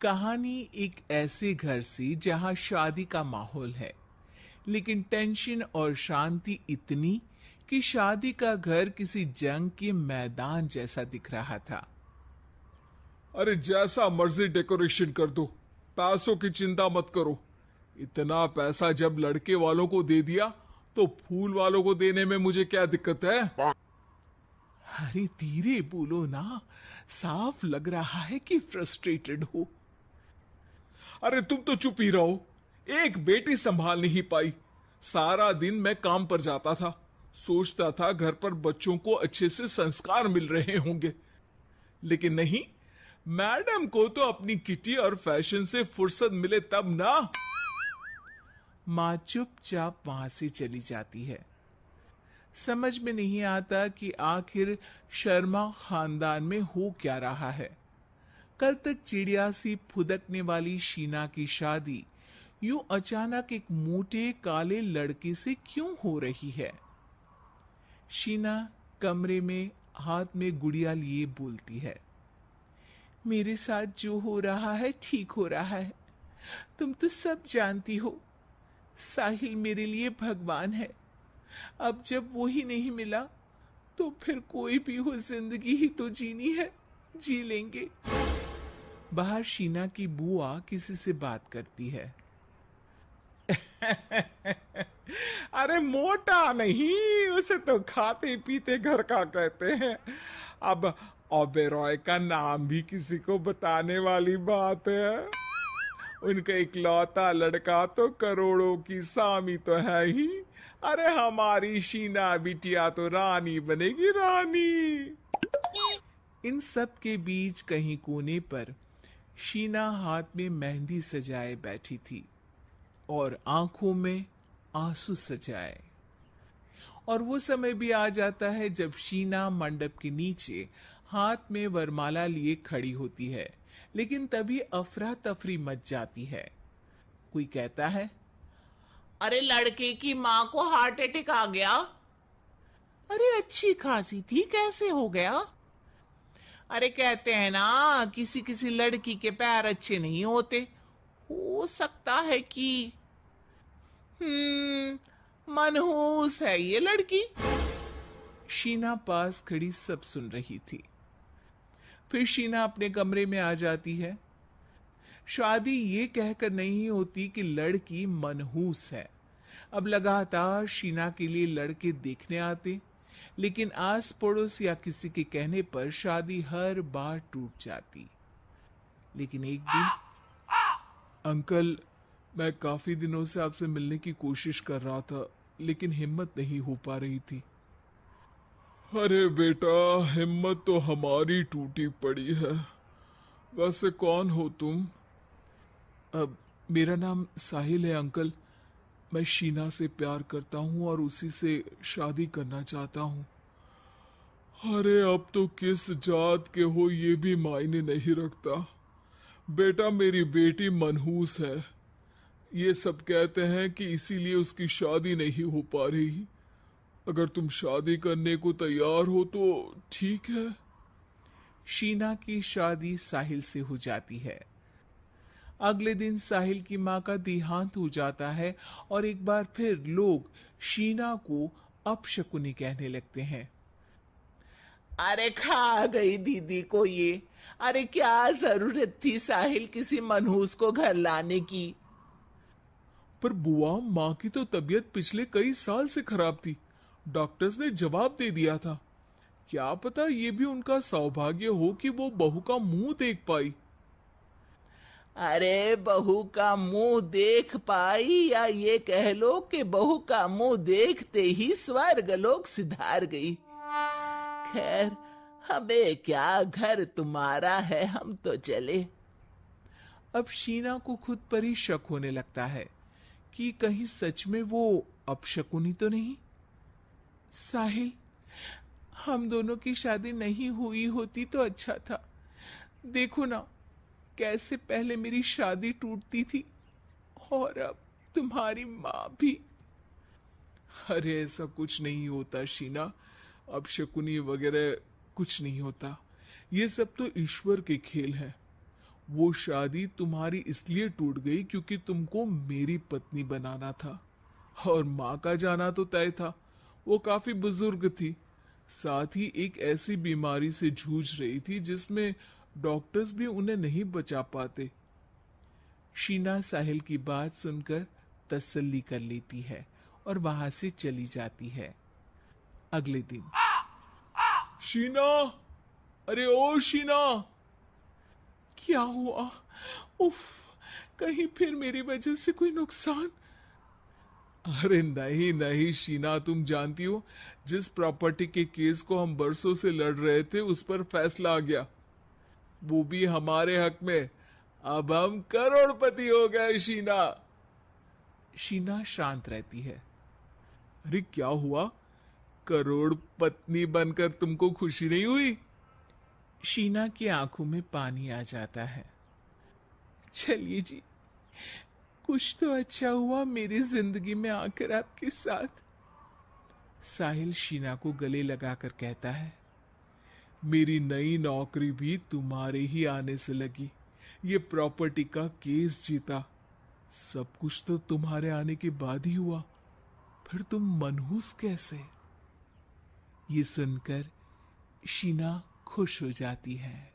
कहानी एक ऐसे घर से जहां शादी का माहौल है, लेकिन टेंशन और शांति इतनी कि शादी का घर किसी जंग के मैदान जैसा दिख रहा था। अरे जैसा मर्जी डेकोरेशन कर दो, पैसों की चिंता मत करो। इतना पैसा जब लड़के वालों को दे दिया तो फूल वालों को देने में मुझे क्या दिक्कत है। अरे धीरे बोलो ना, साफ लग रहा है कि फ्रस्ट्रेटेड हो। अरे तुम तो चुप ही रहो। एक बेटी संभाल नहीं पाई। सारा दिन मैं काम पर जाता था, सोचता था घर पर बच्चों को अच्छे से संस्कार मिल रहे होंगे, लेकिन नहीं, मैडम को तो अपनी किटी और फैशन से फुर्सत मिले तब ना। मां चुपचाप वहां से चली जाती है। समझ में नहीं आता कि आखिर शर्मा खानदान में हो क्या रहा है। कल तक चिड़िया सी फुदकने वाली शीना की शादी यूं अचानक एक मोटे काले लड़के से क्यों हो रही है। शीना कमरे में हाथ में गुड़िया लिए बोलती है, मेरे साथ जो हो रहा है ठीक हो रहा है। तुम तो सब जानती हो, साहिल मेरे लिए भगवान है। अब जब वो ही नहीं मिला तो फिर कोई भी हो, जिंदगी ही तो जीनी है, जी लेंगे। बाहर शीना की बुआ किसी से बात करती है। अरे मोटा नहीं, उसे तो खाते पीते घर का कहते हैं। अब ओबेरॉय का नाम भी किसी को बताने वाली बात है। उनका इकलौता लड़का तो करोड़ों की सामी तो है ही। अरे हमारी शीना बिटिया तो रानी बनेगी, रानी। इन सब के बीच कहीं कोने पर शीना हाथ में मेहंदी सजाए बैठी थी और आंखों में आंसू सजाए। और वो समय भी आ जाता है जब शीना मंडप के नीचे हाथ में वरमाला लिए खड़ी होती है, लेकिन तभी अफरा तफरी मच जाती है। कोई कहता है, अरे लड़के की मां को हार्ट अटैक आ गया। अरे अच्छी खासी थी, कैसे हो गया? अरे कहते हैं ना, किसी किसी लड़की के पैर अच्छे नहीं होते, हो सकता है कि मनहूस है ये लड़की। शीना पास खड़ी सब सुन रही थी। फिर शीना अपने कमरे में आ जाती है। शादी ये कहकर नहीं होती कि लड़की मनहूस है। अब लगातार शीना के लिए लड़के देखने आते, लेकिन आस पड़ोस या किसी के कहने पर शादी हर बार टूट जाती। लेकिन एक दिन, अंकल, मैं काफी दिनों से आपसे मिलने की कोशिश कर रहा था, लेकिन हिम्मत नहीं हो पा रही थी। अरे बेटा, हिम्मत तो हमारी टूटी पड़ी है। वैसे कौन हो तुम? अब मेरा नाम साहिल है अंकल। मैं शीना से प्यार करता हूं और उसी से शादी करना चाहता हूं। अरे अब तो किस जात के हो ये भी मायने नहीं रखता। बेटा, मेरी बेटी मनहूस है। ये सब कहते हैं कि इसीलिए उसकी शादी नहीं हो पा रही। अगर तुम शादी करने को तैयार हो तो ठीक है। शीना की शादी साहिल से हो जाती है। अगले दिन साहिल की मां का देहांत हो जाता है और एक बार फिर लोग शीना को अपशकुनी कहने लगते हैं। अरे खा गई दीदी को ये। अरे क्या जरूरत थी साहिल किसी मनहूस को घर लाने की। पर बुआ, मां की तो तबीयत पिछले कई साल से खराब थी। डॉक्टर्स ने जवाब दे दिया था। क्या पता ये भी उनका सौभाग्य हो कि वो बहू का मुंह देख पाई। अरे बहू का मुंह देख पाई, या ये कह लो कि बहू का मुंह देखते ही स्वर्ग लोक सिधार गई। खैर, हमें क्या, घर तुम्हारा है, हम तो चले। अब शीना को खुद पर ही शक होने लगता है कि कहीं सच में वो अपशकुनी तो नहीं। साहिल, हम दोनों की शादी नहीं हुई होती तो अच्छा था। देखो ना, कैसे पहले मेरी शादी टूटती थी और अब तुम्हारी मां भी। अरे ऐसा कुछ नहीं होता शीना, अपशकुनी वगैरह कुछ नहीं होता। ये सब तो ईश्वर के खेल हैं। वो शादी तुम्हारी इसलिए टूट गई क्योंकि तुमको मेरी पत्नी बनाना था, और माँ का जाना तो तय था। वो काफी बुजुर्ग थी, साथ ही एक ऐसी बीमारी से जूझ रही थी जिसमें डॉक्टर्स भी उन्हें नहीं बचा पाते। शीना साहिल की बात सुनकर तसल्ली कर लेती है और वहां से चली जाती है। अगले दिन, शीना, अरे ओ शीना, क्या हुआ? उफ, कहीं फिर मेरी वजह से कोई नुकसान? अरे नहीं नहीं शीना, तुम जानती हो जिस प्रॉपर्टी के केस को हम बरसों से लड़ रहे थे उस पर फैसला आ गया, वो भी हमारे हक में। अब हम करोड़पति हो गए शीना। शीना शांत रहती है। अरे क्या हुआ? करोड़ पत्नी बनकर तुमको खुशी नहीं हुई? शीना की आंखों में पानी आ जाता है। चलिए जी, कुछ तो अच्छा हुआ मेरी जिंदगी में आकर आपके साथ। साहिल शीना को गले लगाकर कहता है, मेरी नई नौकरी भी तुम्हारे ही आने से लगी, ये प्रॉपर्टी का केस जीता, सब कुछ तो तुम्हारे आने के बाद ही हुआ। फिर तुम मनहूस कैसे? ये सुनकर शीना खुश हो जाती है।